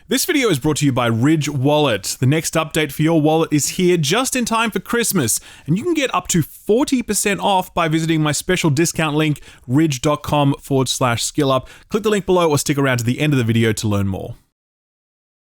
This video is brought to you by Ridge Wallet. The next update for your wallet is here just in time for Christmas, and you can get up to 40% off by visiting my special discount link, ridge.com/skillup. Click the link below or stick around to the end of the video to learn more.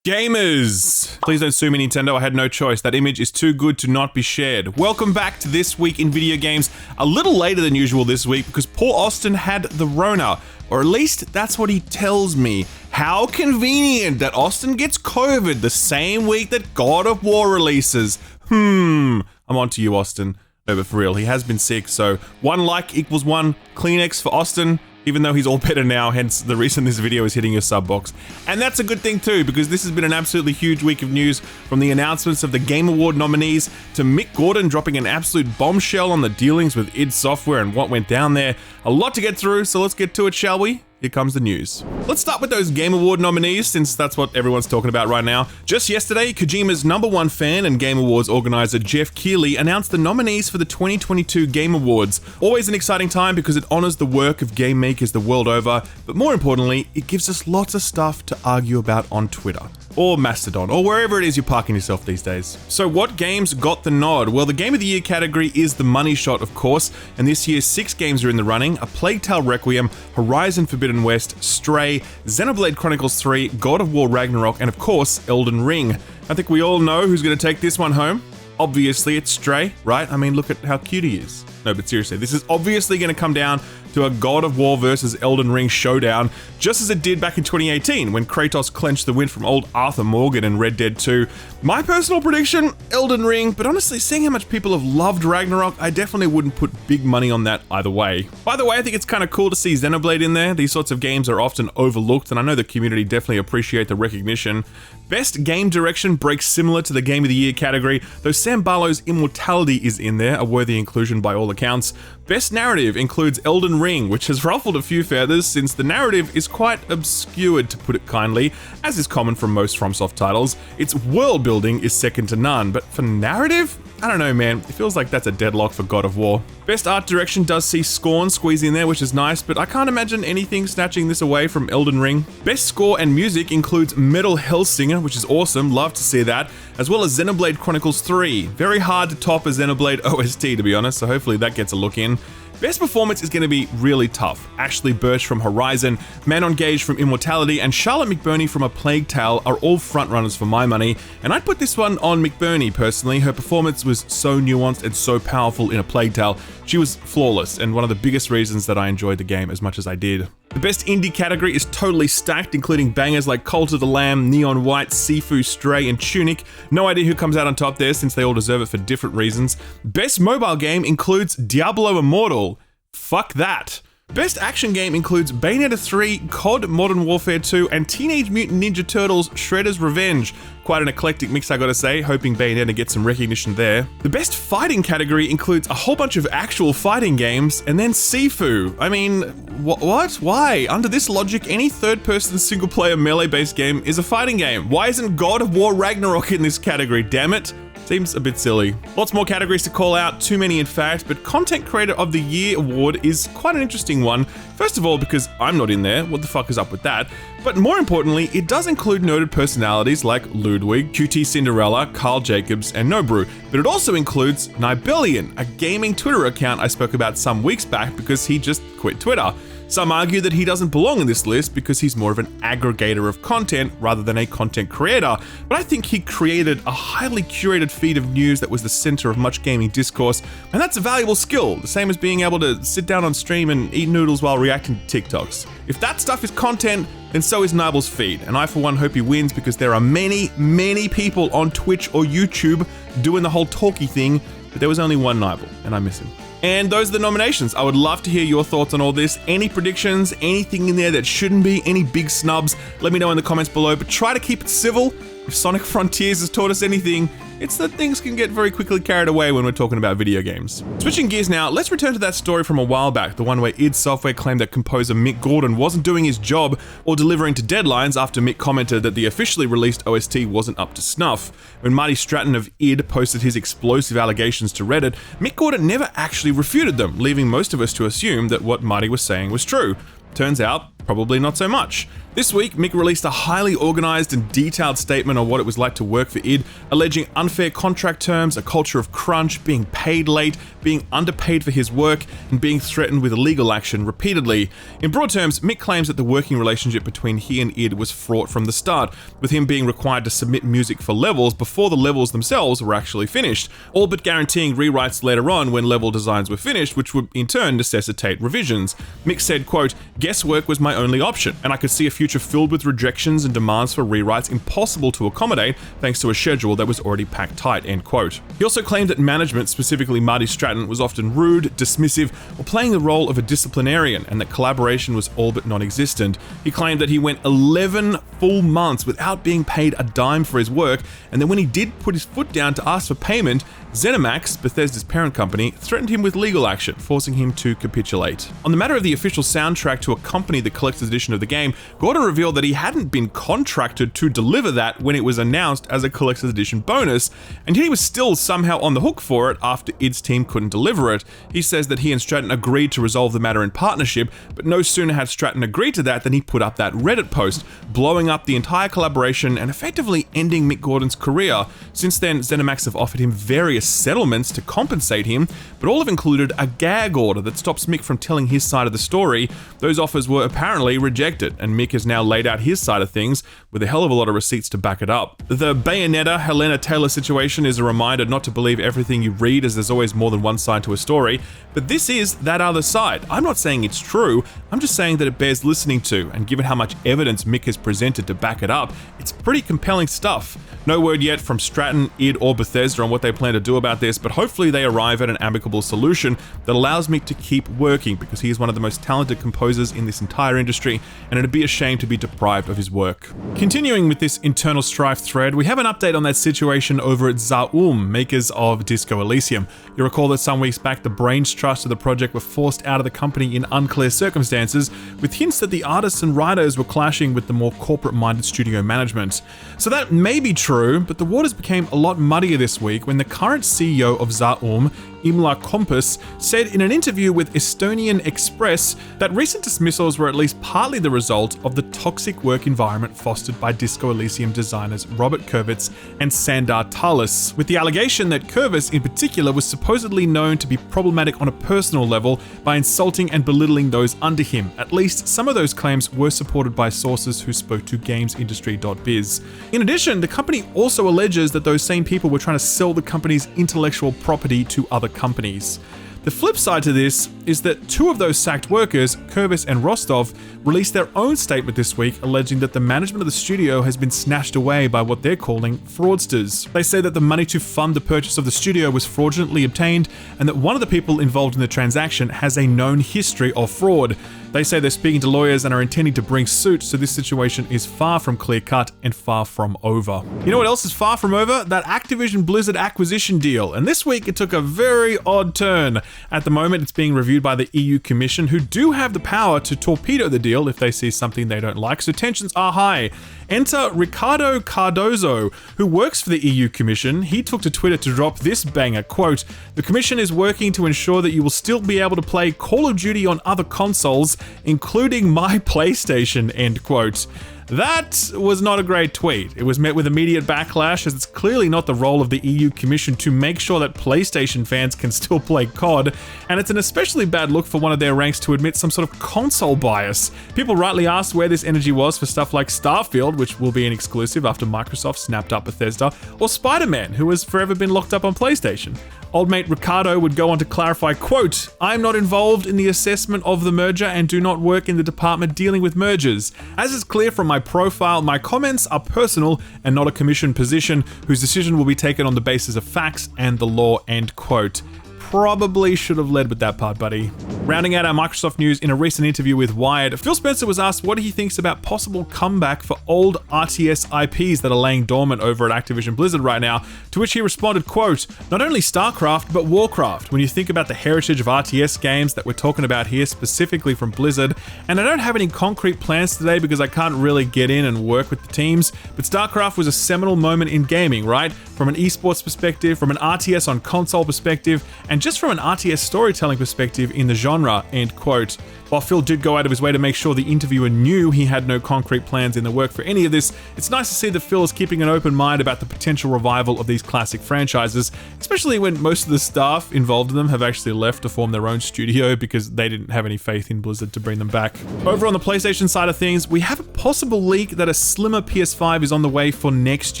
Gamers! Please don't sue me, Nintendo. I had no choice. That image is too good to not be shared. Welcome back to This Week in Video Games. A little later than usual this week because poor Austin had the Rona. Or at least that's what he tells me. How convenient that Austin gets COVID the same week that God of War releases. I'm on to you, Austin. No, but for real, he has been sick, so 1 like equals 1 Kleenex for Austin. Even though he's all better now, hence the reason this video is hitting your sub box. And that's a good thing too, because this has been an absolutely huge week of news, from the announcements of the Game Award nominees, to Mick Gordon dropping an absolute bombshell on the dealings with id Software and what went down there. A lot to get through, so let's get to it, shall we? Here comes the news. Let's start with those Game Award nominees, since that's what everyone's talking about right now. Just yesterday, Kojima's #1 fan and Game Awards organizer Jeff Keighley announced the nominees for the 2022 Game Awards. Always an exciting time because it honors the work of game makers the world over, but more importantly, it gives us lots of stuff to argue about on Twitter. Or Mastodon, or wherever it is you're parking yourself these days. So what games got the nod? Well, the Game of the Year category is the money shot, of course, and this year 6 games are in the running: A Plague Tale: Requiem, Horizon Forbidden West, Stray, Xenoblade Chronicles 3, God of War Ragnarok, and of course, Elden Ring. I think we all know who's going to take this one home. Obviously, it's Stray, right? I mean, look at how cute he is. No, but seriously, this is obviously going to come down to a God of War versus Elden Ring showdown, just as it did back in 2018 when Kratos clenched the win from old Arthur Morgan in Red Dead 2. My personal prediction, Elden Ring, but honestly, seeing how much people have loved Ragnarok, I definitely wouldn't put big money on that either way. By the way, I think it's kind of cool to see Xenoblade in there. These sorts of games are often overlooked, and I know the community definitely appreciate the recognition. Best Game Direction breaks similar to the Game of the Year category, though Sam Barlow's Immortality is in there, a worthy inclusion by all accounts. Best Narrative includes Elden Ring, which has ruffled a few feathers since the narrative is quite obscured, to put it kindly, as is common from most FromSoft titles. Its world building is second to none, but for narrative? I don't know, man. It feels like that's a deadlock for God of War. Best Art Direction does see Scorn squeeze in there, which is nice, but I can't imagine anything snatching this away from Elden Ring. Best Score and Music includes Metal Hellsinger, which is awesome, love to see that, as well as Xenoblade Chronicles 3. Very hard to top a Xenoblade OST, to be honest, so hopefully that gets a look in. Best Performance is going to be really tough. Ashley Birch from Horizon, Manon Gage from Immortality, and Charlotte McBurney from A Plague Tale are all frontrunners for my money, and I'd put this one on McBurney personally. Her performance was so nuanced and so powerful in A Plague Tale. She was flawless, and one of the biggest reasons that I enjoyed the game as much as I did. The Best Indie category is totally stacked, including bangers like Cult of the Lamb, Neon White, Sifu, Stray, and Tunic. No idea who comes out on top there, since they all deserve it for different reasons. Best Mobile Game includes Diablo Immortal. Fuck that. Best Action Game includes Bayonetta 3, COD Modern Warfare 2, and Teenage Mutant Ninja Turtles Shredder's Revenge. Quite an eclectic mix, I gotta say, hoping Bayonetta gets some recognition there. The Best Fighting category includes a whole bunch of actual fighting games, and then Sifu. I mean, what? Why? Under this logic, any third-person single-player melee-based game is a fighting game. Why isn't God of War Ragnarok in this category, damn it? Seems a bit silly. Lots more categories to call out, too many in fact, but Content Creator of the Year award is quite an interesting one. First of all, because I'm not in there, what the fuck is up with that? But more importantly, it does include noted personalities like Ludwig, QT Cinderella, Carl Jacobs, and Nobru, but it also includes Nibellion, a gaming Twitter account I spoke about some weeks back because he just quit Twitter. Some argue that he doesn't belong in this list because he's more of an aggregator of content rather than a content creator, but I think he created a highly curated feed of news that was the center of much gaming discourse, and that's a valuable skill, the same as being able to sit down on stream and eat noodles while reacting to TikToks. If that stuff is content, then so is Nibel's feed, and I for one hope he wins because there are many, many people on Twitch or YouTube doing the whole talky thing, but there was only one Nibel, and I miss him. And those are the nominations. I would love to hear your thoughts on all this. Any predictions, anything in there that shouldn't be, any big snubs, let me know in the comments below, but try to keep it civil. If Sonic Frontiers has taught us anything, it's that things can get very quickly carried away when we're talking about video games. Switching gears now, let's return to that story from a while back, the one where id Software claimed that composer Mick Gordon wasn't doing his job or delivering to deadlines after Mick commented that the officially released OST wasn't up to snuff. When Marty Stratton of id posted his explosive allegations to Reddit, Mick Gordon never actually refuted them, leaving most of us to assume that what Marty was saying was true. Turns out, probably not so much. This week, Mick released a highly organized and detailed statement on what it was like to work for id, alleging unfair contract terms, a culture of crunch, being paid late, being underpaid for his work, and being threatened with legal action repeatedly. In broad terms, Mick claims that the working relationship between he and id was fraught from the start, with him being required to submit music for levels before the levels themselves were actually finished, all but guaranteeing rewrites later on when level designs were finished, which would in turn necessitate revisions. Mick said, quote, "Guesswork was my only option, and I could see a future filled with rejections and demands for rewrites impossible to accommodate thanks to a schedule that was already packed tight," end quote. He also claimed that management, specifically Marty Stratton, was often rude, dismissive, or playing the role of a disciplinarian, and that collaboration was all but non-existent. He claimed that he went 11 full months without being paid a dime for his work, and then when he did put his foot down to ask for payment, ZeniMax, Bethesda's parent company, threatened him with legal action, forcing him to capitulate. On the matter of the official soundtrack to accompany the collector's edition of the game, Gordon revealed that he hadn't been contracted to deliver that when it was announced as a collector's edition bonus, and yet he was still somehow on the hook for it after id's team couldn't deliver it. He says that he and Stratton agreed to resolve the matter in partnership, but no sooner had Stratton agreed to that than he put up that Reddit post, blowing up the entire collaboration and effectively ending Mick Gordon's career. Since then, ZeniMax have offered him various settlements to compensate him, but all have included a gag order that stops Mick from telling his side of the story. Those offers were apparently rejected, and Mick has now laid out his side of things with a hell of a lot of receipts to back it up. The Bayonetta Helena Taylor situation is a reminder not to believe everything you read, as there's always more than one side to a story, but this is that other side. I'm not saying it's true, I'm just saying that it bears listening to, and given how much evidence Mick has presented to back it up, it's pretty compelling stuff. No word yet from Stratton, id, or Bethesda on what they plan to do about this, but hopefully they arrive at an amicable solution that allows Mick to keep working, because he is one of the most talented composers in this entire industry, and it'd be a shame to be deprived of his work. Continuing with this internal strife thread, we have an update on that situation over at Zaum, makers of Disco Elysium. You'll recall that some weeks back the brains trust of the project were forced out of the company in unclear circumstances, with hints that the artists and writers were clashing with the more corporate-minded studio management. So that may be true, but the waters became a lot muddier this week when the current CEO of Zaum, Imla Kompus, said in an interview with Estonian Express that recent dismissals were at least partly the result of the toxic work environment fostered by Disco Elysium designers Robert Kurvitz and Sandar Talis, with the allegation that Kurvitz in particular was supposedly known to be problematic on a personal level by insulting and belittling those under him. At least some of those claims were supported by sources who spoke to gamesindustry.biz. In addition, the company also alleges that those same people were trying to sell the company's intellectual property to other companies. The flip side to this is that two of those sacked workers, Kurvis and Rostov, released their own statement this week alleging that the management of the studio has been snatched away by what they're calling fraudsters. They say that the money to fund the purchase of the studio was fraudulently obtained, and that one of the people involved in the transaction has a known history of fraud. They say they're speaking to lawyers and are intending to bring suit, so this situation is far from clear-cut and far from over. You know what else is far from over? That Activision Blizzard acquisition deal, and this week it took a very odd turn. At the moment, it's being reviewed by the EU Commission, who do have the power to torpedo the deal if they see something they don't like, so tensions are high. Enter Ricardo Cardozo, who works for the EU Commission. He took to Twitter to drop this banger, quote, "The Commission is working to ensure that you will still be able to play Call of Duty on other consoles, including my PlayStation," end quote. That was not a great tweet. It was met with immediate backlash, as it's clearly not the role of the EU Commission to make sure that PlayStation fans can still play COD, and it's an especially bad look for one of their ranks to admit some sort of console bias. People rightly asked where this energy was for stuff like Starfield, which will be an exclusive after Microsoft snapped up Bethesda, or Spider-Man, who has forever been locked up on PlayStation. Old mate Ricardo would go on to clarify, quote, "I am not involved in the assessment of the merger and do not work in the department dealing with mergers. As is clear from my profile, my comments are personal and not a commission position whose decision will be taken on the basis of facts and the law," end quote. Probably should have led with that part, buddy. Rounding out our Microsoft news, in a recent interview with Wired, Phil Spencer was asked what he thinks about possible comeback for old RTS IPs that are laying dormant over at Activision Blizzard right now, to which he responded, quote, "Not only StarCraft, but Warcraft. When you think about the heritage of RTS games that we're talking about here, specifically from Blizzard, and I don't have any concrete plans today because I can't really get in and work with the teams, but StarCraft was a seminal moment in gaming, right? From an esports perspective, from an RTS on console perspective, and just from an RTS storytelling perspective in the genre. genre, end quote. While Phil did go out of his way to make sure the interviewer knew he had no concrete plans in the work for any of this, it's nice to see that Phil is keeping an open mind about the potential revival of these classic franchises, especially when most of the staff involved in them have actually left to form their own studio because they didn't have any faith in Blizzard to bring them back. Over on the PlayStation side of things, we have a possible leak that a slimmer PS5 is on the way for next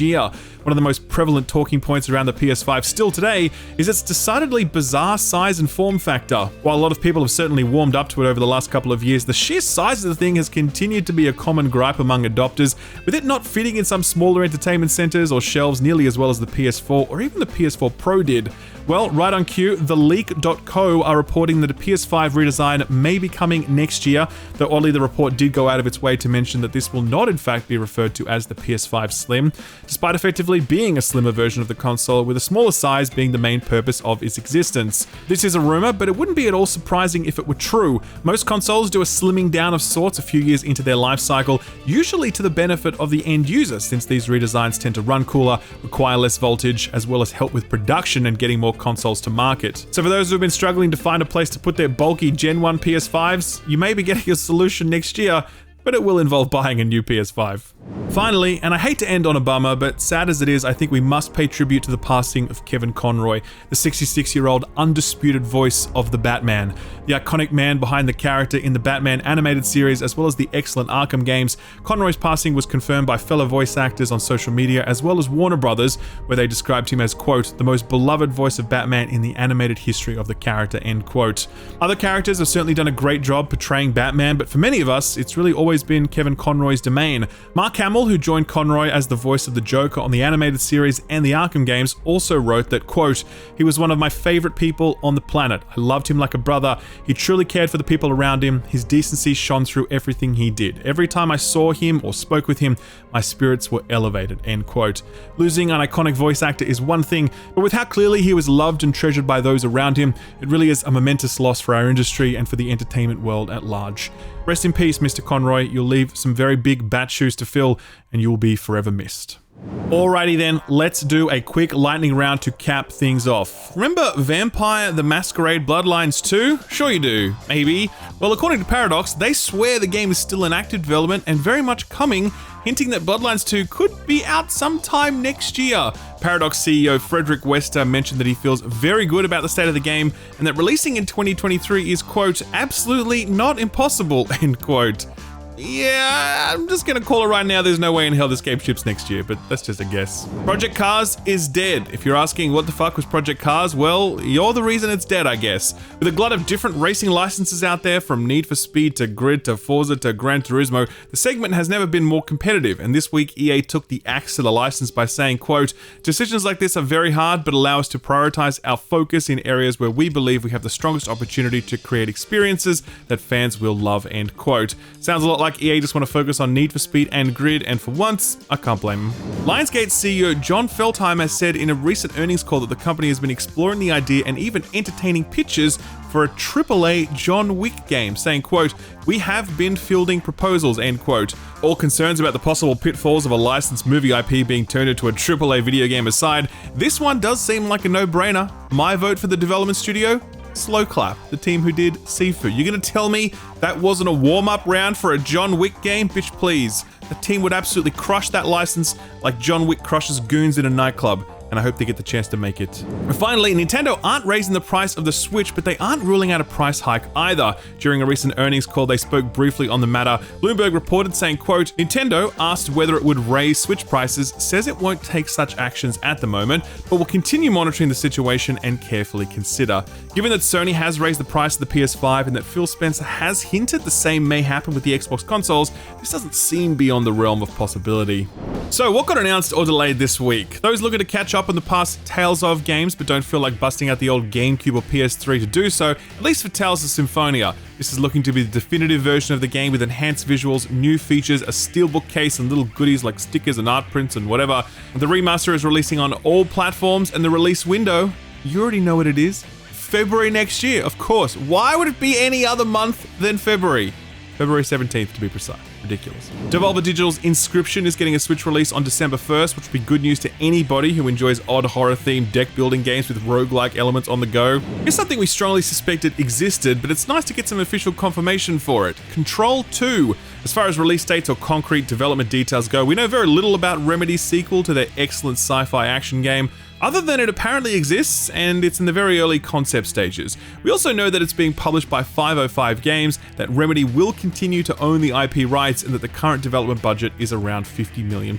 year. One of the most prevalent talking points around the PS5 still today is its decidedly bizarre size and form factor. While a lot of people have certainly warmed up to it over the last couple of years, the sheer size of the thing has continued to be a common gripe among adopters, with it not fitting in some smaller entertainment centers or shelves nearly as well as the PS4 or even the PS4 Pro did. Well, right on cue, TheLeak.co are reporting that a PS5 redesign may be coming next year, though oddly the report did go out of its way to mention that this will not in fact be referred to as the PS5 Slim, despite effectively being a slimmer version of the console with a smaller size being the main purpose of its existence. This is a rumor, but it wouldn't be at all surprising if it were true. Most consoles do a slimming down of sorts a few years into their life cycle, usually to the benefit of the end user, since these redesigns tend to run cooler, require less voltage, as well as help with production and getting more consoles to market. So for those who have been struggling to find a place to put their bulky Gen 1 PS5s, you may be getting a solution next year, but it will involve buying a new PS5. Finally, and I hate to end on a bummer, but sad as it is, I think we must pay tribute to the passing of Kevin Conroy, the 66-year-old undisputed voice of the Batman. The iconic man behind the character in the Batman animated series as well as the excellent Arkham games. Conroy's passing was confirmed by fellow voice actors on social media as well as Warner Brothers, where they described him as, quote, the most beloved voice of Batman in the animated history of the character, end quote. Other characters have certainly done a great job portraying Batman, but for many of us, it's really always been Kevin Conroy's domain. Mark Hamill, who joined Conroy as the voice of the Joker on the animated series and the Arkham games, also wrote that, quote, he was one of my favorite people on the planet. I loved him like a brother. He truly cared for the people around him. His decency shone through everything he did. Every time I saw him or spoke with him, my spirits were elevated, end quote. Losing an iconic voice actor is one thing, but with how clearly he was loved and treasured by those around him, it really is a momentous loss for our industry and for the entertainment world at large. Rest in peace, Mr. Conroy. You'll leave some very big bat shoes to fill, and you will be forever missed. Alrighty then, let's do a quick lightning round to cap things off. Remember Vampire the Masquerade Bloodlines 2? Sure you do. Maybe. Well, according to Paradox, they swear the game is still in active development and very much coming, hinting that Bloodlines 2 could be out sometime next year. Paradox CEO Frederick Wester mentioned that he feels very good about the state of the game and that releasing in 2023 is, quote, absolutely not impossible, end quote. Yeah, I'm just gonna call it right now, there's no way in hell this game ships next year, but that's just a guess. Project Cars is dead. If you're asking what the fuck was Project Cars, well, you're the reason it's dead, I guess. With a glut of different racing licenses out there, from Need for Speed to Grid to Forza to Gran Turismo, the segment has never been more competitive, and this week EA took the axe to the license by saying, quote, decisions like this are very hard, but allow us to prioritize our focus in areas where we believe we have the strongest opportunity to create experiences that fans will love, end quote. Sounds a lot like EA just want to focus on Need for Speed and Grid, and for once, I can't blame them. Lionsgate CEO John Feldheim has said in a recent earnings call that the company has been exploring the idea and even entertaining pitches for a AAA John Wick game, saying, quote, we have been fielding proposals, end quote. All concerns about the possible pitfalls of a licensed movie IP being turned into a AAA video game aside, this one does seem like a no-brainer. My vote for the development studio? Slow Clap, the team who did Sifu. You're gonna tell me that wasn't a warm-up round for a John Wick game? Bitch, please. The team would absolutely crush that license like John Wick crushes goons in a nightclub, and I hope they get the chance to make it. And finally, Nintendo aren't raising the price of the Switch, but they aren't ruling out a price hike either. During a recent earnings call, they spoke briefly on the matter. Bloomberg reported saying, quote, Nintendo, asked whether it would raise Switch prices, says it won't take such actions at the moment, but will continue monitoring the situation and carefully consider. Given that Sony has raised the price of the PS5 and that Phil Spencer has hinted the same may happen with the Xbox consoles, this doesn't seem beyond the realm of possibility. So what got announced or delayed this week? Those looking to catch up on the past Tales of games but don't feel like busting out the old GameCube or PS3 to do so, at least for Tales of Symphonia. This is looking to be the definitive version of the game with enhanced visuals, new features, a steelbook case and little goodies like stickers and art prints and whatever. The remaster is releasing on all platforms and the release window, you already know what it is. February next year, of course. Why would it be any other month than February? February 17th to be precise. Ridiculous. Devolver Digital's Inscription is getting a Switch release on December 1st, which would be good news to anybody who enjoys odd horror-themed deck-building games with roguelike elements on the go. It's something we strongly suspected existed, but it's nice to get some official confirmation for it. Control 2. As far as release dates or concrete development details go, we know very little about Remedy's sequel to their excellent sci-fi action game, other than it apparently exists and it's in the very early concept stages. We also know that it's being published by 505 Games, that Remedy will continue to own the IP rights, and that the current development budget is around $50 million.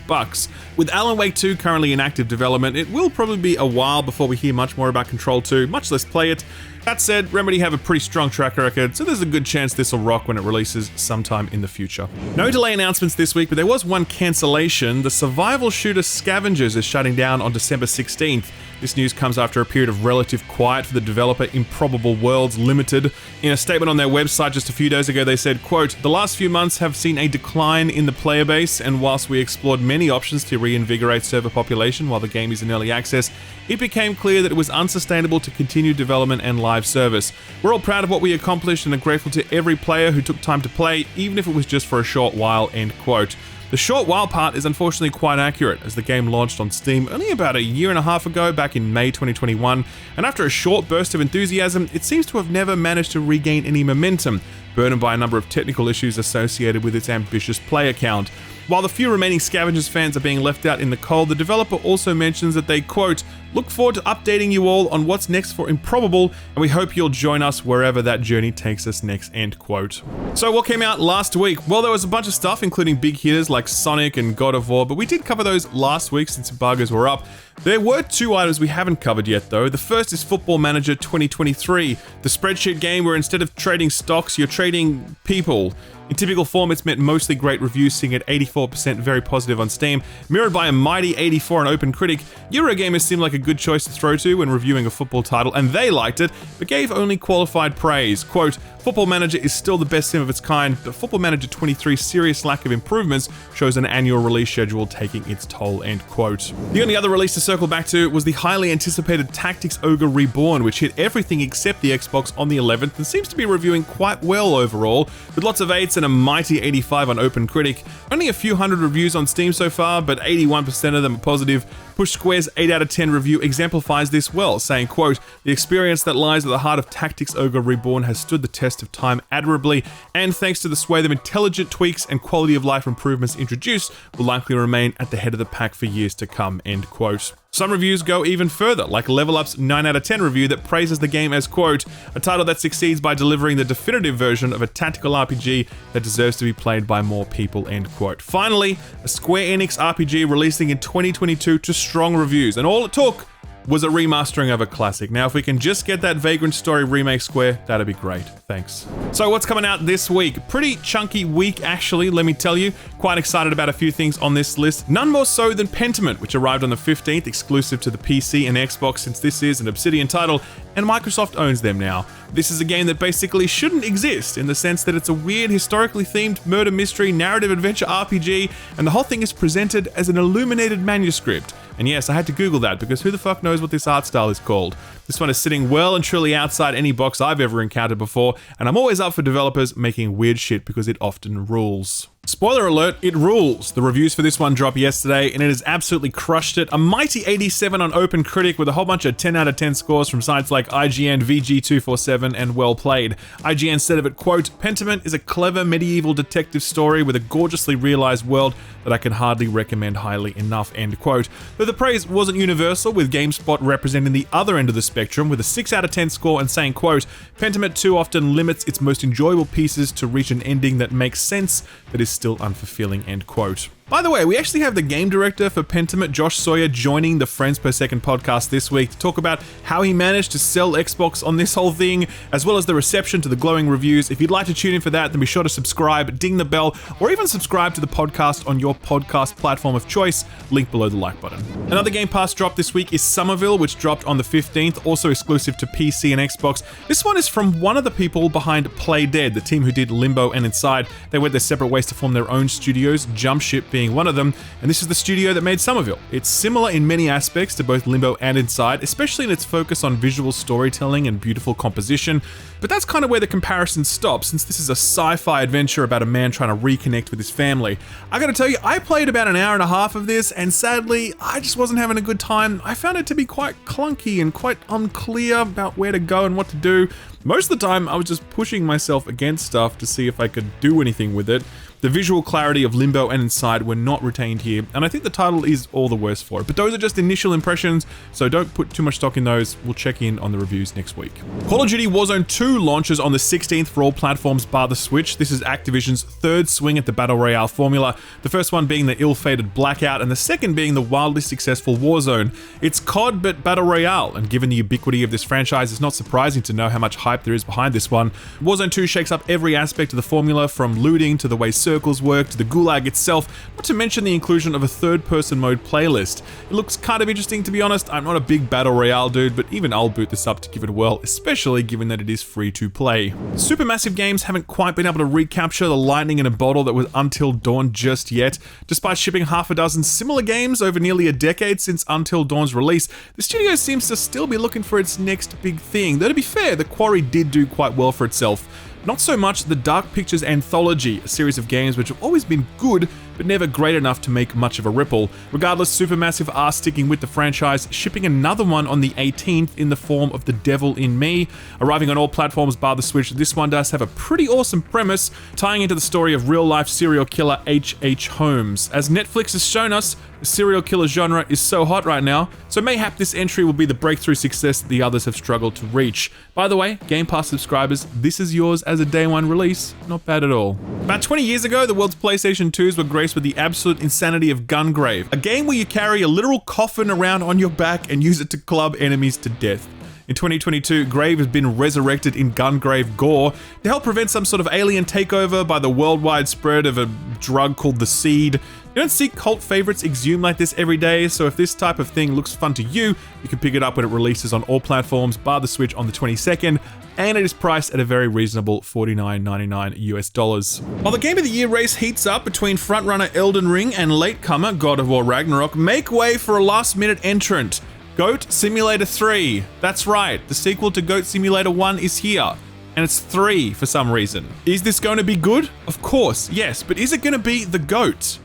With Alan Wake 2 currently in active development, it will probably be a while before we hear much more about Control 2, much less play it. That said, Remedy have a pretty strong track record, so there's a good chance this will rock when it releases sometime in the future. No delay announcements this week, but there was one cancellation. The survival shooter Scavengers is shutting down on December 16th. This news comes after a period of relative quiet for the developer Improbable Worlds Limited. In a statement on their website just a few days ago, they said, quote, "The last few months have seen a decline in the player base, and whilst we explored many options to reinvigorate server population while the game is in early access, it became clear that it was unsustainable to continue development and live service. We're all proud of what we accomplished and are grateful to every player who took time to play, even if it was just for a short while," end quote. The short while part is unfortunately quite accurate, as the game launched on Steam only about a year and a half ago, back in May 2021, and after a short burst of enthusiasm, it seems to have never managed to regain any momentum, burdened by a number of technical issues associated with its ambitious player count. While the few remaining Scavengers fans are being left out in the cold, the developer also mentions that they, quote, "Look forward to updating you all on what's next for Improbable, and we hope you'll join us wherever that journey takes us next," end quote. So what came out last week? Well, there was a bunch of stuff, including big hitters like Sonic and God of War, but we did cover those last week since embargoes were up. There were two items we haven't covered yet though. The first is Football Manager 2023, the spreadsheet game where instead of trading stocks, you're trading people. In typical form, it's met mostly great reviews, sitting at 84% very positive on Steam, mirrored by a mighty 84 on OpenCritic. Eurogamers seemed like a good choice to throw to when reviewing a football title, and they liked it, but gave only qualified praise. Quote, "Football Manager is still the best sim of its kind, but Football Manager 23's serious lack of improvements shows an annual release schedule taking its toll," end quote. The only other release to circle back to was the highly anticipated Tactics Ogre Reborn, which hit everything except the Xbox on the 11th and seems to be reviewing quite well overall, with lots of 8s and a mighty 85 on OpenCritic. Only a few hundred reviews on Steam so far, but 81% of them are positive. Push Square's 8 out of 10 review exemplifies this well, saying, quote, "The experience that lies at the heart of Tactics Ogre Reborn has stood the test of time admirably, and thanks to the swathe of intelligent tweaks and quality of life improvements introduced, will likely remain at the head of the pack for years to come," end quote. Some reviews go even further, like Level Up's 9 out of 10 review that praises the game as, quote, "A title that succeeds by delivering the definitive version of a tactical RPG that deserves to be played by more people," end quote. Finally, a Square Enix RPG releasing in 2022 to strong reviews, and all it took was a remastering of a classic. Now, if we can just get that Vagrant Story remake, Square, that'd be great. Thanks. So what's coming out this week? Pretty chunky week, actually, let me tell you. Quite excited about a few things on this list. None more so than Pentiment, which arrived on the 15th, exclusive to the PC and Xbox, since this is an Obsidian title, and Microsoft owns them now. This is a game that basically shouldn't exist, in the sense that it's a weird, historically themed murder mystery narrative adventure RPG, and the whole thing is presented as an illuminated manuscript. And yes, I had to Google that, because who the fuck knows what this art style is called? This one is sitting well and truly outside any box I've ever encountered before, and I'm always up for developers making weird shit because it often rules. Spoiler alert, it rules. The reviews for this one dropped yesterday, and it has absolutely crushed it. A mighty 87 on OpenCritic, with a whole bunch of 10 out of 10 scores from sites like IGN, VG247, and Well Played. IGN said of it, quote, "Pentiment is a clever medieval detective story with a gorgeously realized world that I can hardly recommend highly enough," end quote. Though the praise wasn't universal, with GameSpot representing the other end of the spectrum with a 6 out of 10 score and saying, quote, "Pentiment too often limits its most enjoyable pieces to reach an ending that makes sense, that is still unfulfilling," end quote. By the way, we actually have the game director for Pentiment, Josh Sawyer, joining the Friends Per Second podcast this week to talk about how he managed to sell Xbox on this whole thing, as well as the reception to the glowing reviews. If you'd like to tune in for that, then be sure to subscribe, ding the bell, or even subscribe to the podcast on your podcast platform of choice, link below the like button. Another Game Pass drop this week is Somerville, which dropped on the 15th, also exclusive to PC and Xbox. This one is from one of the people behind Play Dead, the team who did Limbo and Inside. They went their separate ways to form their own studios, Jumpship being being one of them, and this is the studio that made Somerville. It's similar in many aspects to both Limbo and Inside, especially in its focus on visual storytelling and beautiful composition, but that's kind of where the comparison stops, since this is a sci-fi adventure about a man trying to reconnect with his family. I gotta tell you, I played about an hour and a half of this, and sadly, I just wasn't having a good time. I found it to be quite clunky and quite unclear about where to go and what to do. Most of the time, I was just pushing myself against stuff to see if I could do anything with it. The visual clarity of Limbo and Inside were not retained here, and I think the title is all the worse for it. But those are just initial impressions, so don't put too much stock in those. We'll check in on the reviews next week. Call of Duty Warzone 2 launches on the 16th for all platforms bar the Switch. This is Activision's third swing at the Battle Royale formula, the first one being the ill-fated Blackout, and the second being the wildly successful Warzone. It's COD but Battle Royale, and given the ubiquity of this franchise, it's not surprising to know how much hype there is behind this one. Warzone 2 shakes up every aspect of the formula, from looting to the way circles work to the gulag itself, not to mention the inclusion of a third-person mode playlist. It looks kind of interesting, to be honest. I'm not a big Battle Royale dude, but even I'll boot this up to give it a whirl, especially given that it is free to play. Supermassive Games haven't quite been able to recapture the lightning in a bottle that was Until Dawn just yet. Despite shipping half a dozen similar games over nearly a decade since Until Dawn's release, the studio seems to still be looking for its next big thing. Though to be fair, the G.O.R.E did do quite well for itself. Not so much the Dark Pictures Anthology, a series of games which have always been good, but never great enough to make much of a ripple. Regardless, Supermassive are sticking with the franchise, shipping another one on the 18th in the form of The Devil in Me. Arriving on all platforms bar the Switch, this one does have a pretty awesome premise, tying into the story of real-life serial killer H.H. Holmes. As Netflix has shown us, the serial killer genre is so hot right now, so mayhap this entry will be the breakthrough success that the others have struggled to reach. By the way, Gamepass subscribers, this is yours as a day one release. Not bad at all. About 20 years ago, the world's PlayStation 2s were graced with the absolute insanity of GUNGRAVE, a game where you carry a literal coffin around on your back and use it to club enemies to death. In 2022, Grave has been resurrected in GUNGRAVE G.O.R.E to help prevent some sort of alien takeover by the worldwide spread of a drug called the Seed. You don't see cult favorites exhumed like this every day, so if this type of thing looks fun to you, you can pick it up when it releases on all platforms, bar the Switch on the 22nd, and it is priced at a very reasonable $49.99 US. While the Game of the Year race heats up between frontrunner Elden Ring and latecomer God of War Ragnarok, make way for a last-minute entrant. Goat Simulator 3. That's right, the sequel to Goat Simulator 1 is here. And it's 3 for some reason. Is this going to be good? Of course, yes, but is it going to be the GOAT?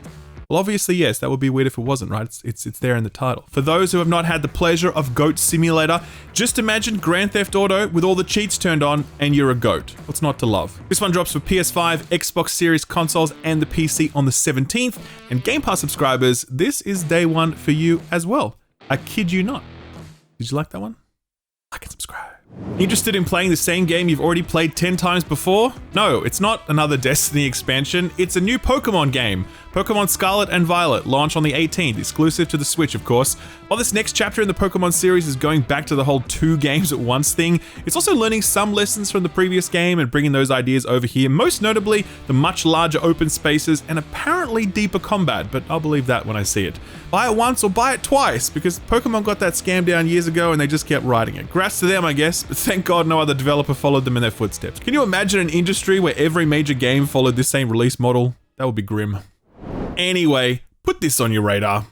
Well, obviously, yes, that would be weird if it wasn't, right? It's there in the title. For those who have not had the pleasure of Goat Simulator, just imagine Grand Theft Auto with all the cheats turned on and you're a goat. What's not to love? This one drops for PS5, Xbox Series consoles, and the PC on the 17th. And Game Pass subscribers, this is day one for you as well. I kid you not. Did you like that one? Like and subscribe. Interested in playing the same game you've already played 10 times before? No, it's not another Destiny expansion, it's a new Pokemon game. Pokemon Scarlet and Violet launch on the 18th, exclusive to the Switch of course. While this next chapter in the Pokemon series is going back to the whole 2 games at once thing, it's also learning some lessons from the previous game and bringing those ideas over here, most notably the much larger open spaces and apparently deeper combat, but I'll believe that when I see it. Buy it once or buy it twice, because Pokemon got that scam down years ago and they just kept riding it. Congrats to them, I guess, but thank God no other developer followed them in their footsteps. Can you imagine an industry where every major game followed this same release model? That would be grim. Anyway, put this on your radar.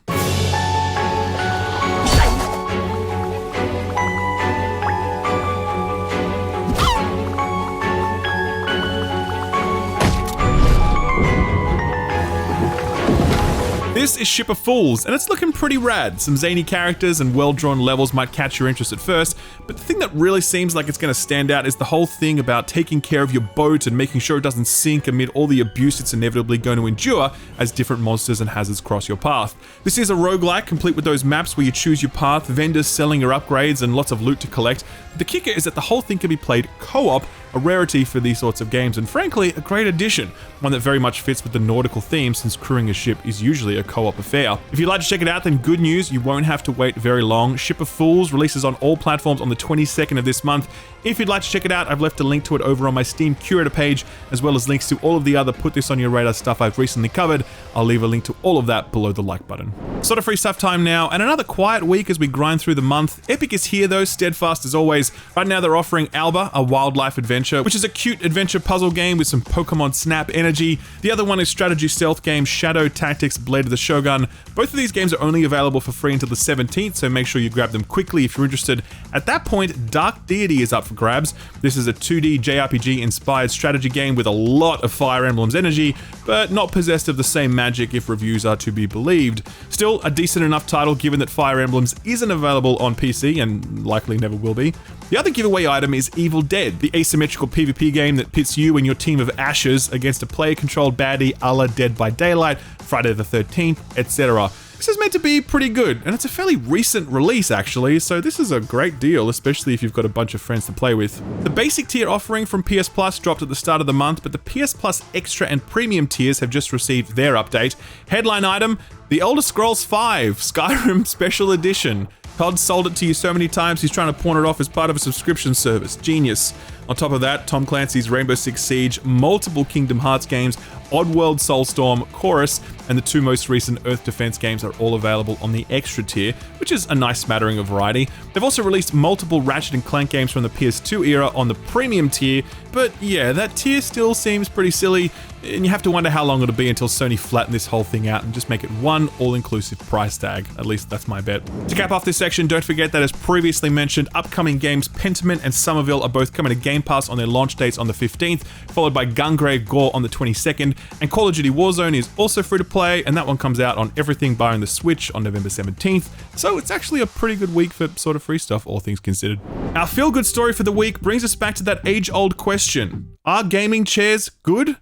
This is Ship of Fools, and it's looking pretty rad. Some zany characters and well-drawn levels might catch your interest at first, but the thing that really seems like it's going to stand out is the whole thing about taking care of your boat and making sure it doesn't sink amid all the abuse it's inevitably going to endure as different monsters and hazards cross your path. This is a roguelike, complete with those maps where you choose your path, vendors selling your upgrades, and lots of loot to collect. The kicker is that the whole thing can be played co-op, a rarity for these sorts of games, and frankly, a great addition, one that very much fits with the nautical theme since crewing a ship is usually a co-op affair. If you'd like to check it out, then good news, you won't have to wait very long. Ship of Fools releases on all platforms on the 22nd of this month. If you'd like to check it out, I've left a link to it over on my Steam Curator page, as well as links to all of the other Put This On Your Radar stuff I've recently covered. I'll leave a link to all of that below the like button. Sort of free stuff time now, and another quiet week as we grind through the month. Epic is here though, steadfast as always. Right now they're offering ALBA, a wildlife adventure Adventure, which is a cute adventure puzzle game with some Pokemon Snap energy. The other one is strategy stealth game Shadow Tactics Blade of the Shogun. Both of these games are only available for free until the 17th, so make sure you grab them quickly if you're interested. At that point, Dark Deity is up for grabs. This is a 2D JRPG inspired strategy game with a lot of Fire Emblem's energy, but not possessed of the same magic if reviews are to be believed. Still, a decent enough title given that Fire Emblems isn't available on PC and likely never will be. The other giveaway item is Evil Dead, the asymmetrical PvP game that pits you and your team of ashes against a player-controlled baddie a la Dead by Daylight, Friday the 13th, etc. This is meant to be pretty good, and it's a fairly recent release actually, so this is a great deal, especially if you've got a bunch of friends to play with. The basic tier offering from PS Plus dropped at the start of the month, but the PS Plus Extra and Premium tiers have just received their update. Headline item, The Elder Scrolls V Skyrim Special Edition. Todd sold it to you so many times he's trying to pawn it off as part of a subscription service. Genius. On top of that, Tom Clancy's Rainbow Six Siege, multiple Kingdom Hearts games, Oddworld Soulstorm, Chorus, and the two most recent Earth Defense games are all available on the Extra tier, which is a nice smattering of variety. They've also released multiple Ratchet & Clank games from the PS2 era on the Premium tier, but yeah, that tier still seems pretty silly, and you have to wonder how long it'll be until Sony flatten this whole thing out and just make it one all-inclusive price tag. At least that's my bet. To cap off this section, don't forget that as previously mentioned, upcoming games Pentiment and Somerville are both coming to Game Pass on their launch dates on the 15th, followed by Gungrave G.O.R.E on the 22nd, and Call of Duty Warzone is also free to play, and that one comes out on everything barring the Switch on November 17th, so it's actually a pretty good week for sort of free stuff, all things considered. Our feel-good story for the week brings us back to that age-old question. Are gaming chairs good?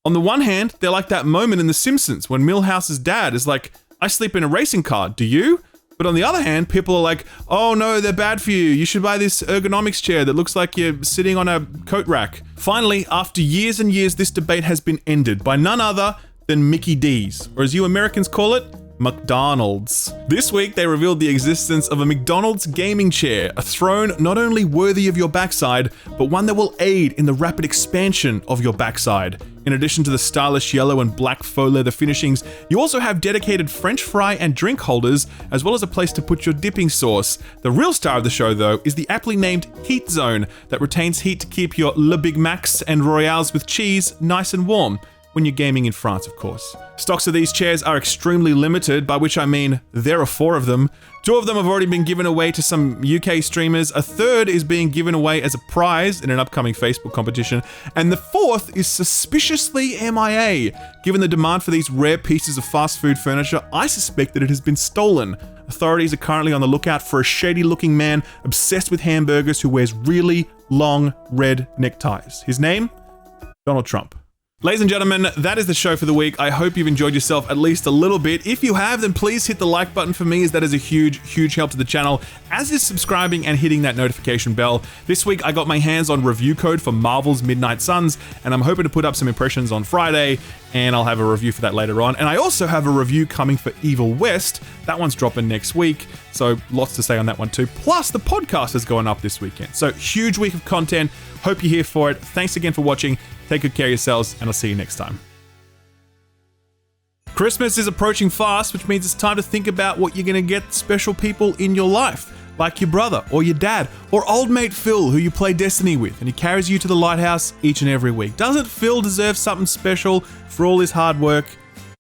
On the one hand, they're like that moment in The Simpsons when Milhouse's dad is like, I sleep in a racing car, do you? But on the other hand, people are like, oh no, they're bad for you. You should buy this ergonomics chair that looks like you're sitting on a coat rack. Finally, after years and years, this debate has been ended by none other than Mickey D's, or as you Americans call it, McDonald's. This week, they revealed the existence of a McDonald's gaming chair, a throne not only worthy of your backside, but one that will aid in the rapid expansion of your backside. In addition to the stylish yellow and black faux leather finishings, you also have dedicated French fry and drink holders, as well as a place to put your dipping sauce. The real star of the show, though, is the aptly named Heat Zone that retains heat to keep your Le Big Macs and Royales with cheese nice and warm. When you're gaming in France, of course. Stocks of these chairs are extremely limited, by which I mean there are 4 of them. 2 of them have already been given away to some UK streamers, a third is being given away as a prize in an upcoming Facebook competition, and the 4th is suspiciously MIA. Given the demand for these rare pieces of fast food furniture, I suspect that it has been stolen. Authorities are currently on the lookout for a shady-looking man obsessed with hamburgers who wears really long red neckties. His name? Donald Trump. Ladies and gentlemen, that is the show for the week. I hope you've enjoyed yourself at least a little bit. If you have, then please hit the like button for me, as that is a huge, huge help to the channel, as is subscribing and hitting that notification bell. This week, I got my hands on review code for Marvel's Midnight Suns, and I'm hoping to put up some impressions on Friday, and I'll have a review for that later on. And I also have a review coming for Evil West. That one's dropping next week, so lots to say on that one too. Plus, the podcast is going up this weekend. So, huge week of content. Hope you're here for it. Thanks again for watching. Take good care of yourselves, and I'll see you next time. Christmas is approaching fast, which means it's time to think about what you're gonna get special people in your life, like your brother, or your dad, or old mate Phil, who you play Destiny with, and he carries you to the lighthouse each and every week. Doesn't Phil deserve something special for all his hard work?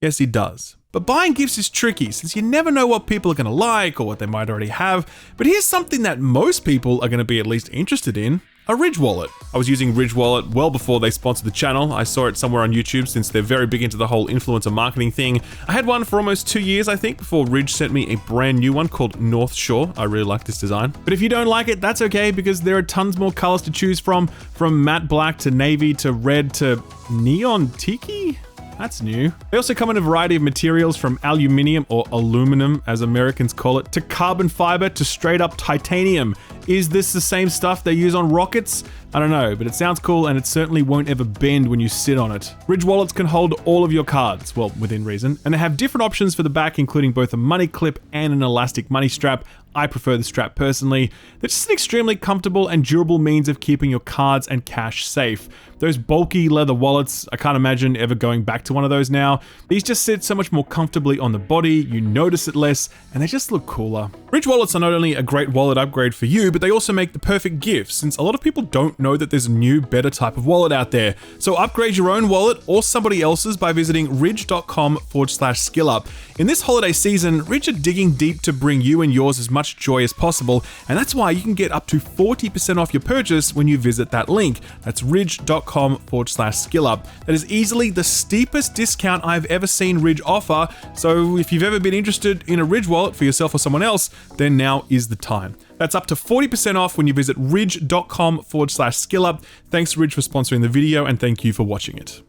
Yes, he does. But buying gifts is tricky, since you never know what people are gonna like, or what they might already have. But here's something that most people are gonna be at least interested in. A Ridge wallet. I was using Ridge wallet well before they sponsored the channel. I saw it somewhere on YouTube since they're very big into the whole influencer marketing thing. I had one for almost 2 years, I think, before Ridge sent me a brand new one called North Shore. I really like this design. But if you don't like it, that's okay, because there are tons more colors to choose from matte black to navy to red to neon tiki? That's new. They also come in a variety of materials, from aluminium, or aluminum as Americans call it, to carbon fiber to straight up titanium. Is this the same stuff they use on rockets? I don't know, but it sounds cool, and it certainly won't ever bend when you sit on it. Ridge wallets can hold all of your cards, well, within reason, and they have different options for the back, including both a money clip and an elastic money strap. I prefer the strap personally. They're just an extremely comfortable and durable means of keeping your cards and cash safe. Those bulky leather wallets, I can't imagine ever going back to one of those now. These just sit so much more comfortably on the body, you notice it less, and they just look cooler. Ridge wallets are not only a great wallet upgrade for you, but they also make the perfect gift, since a lot of people don't know that there's a new, better type of wallet out there. So upgrade your own wallet or somebody else's by visiting ridge.com/skillup. In this holiday season, Ridge are digging deep to bring you and yours as much joy as possible, and that's why you can get up to 40% off your purchase when you visit that link. That's ridge.com/skillup. That is easily the steepest discount I've ever seen Ridge offer, so if you've ever been interested in a Ridge wallet for yourself or someone else, then now is the time. That's up to 40% off when you visit ridge.com/skillup. Thanks Ridge for sponsoring the video, and thank you for watching it.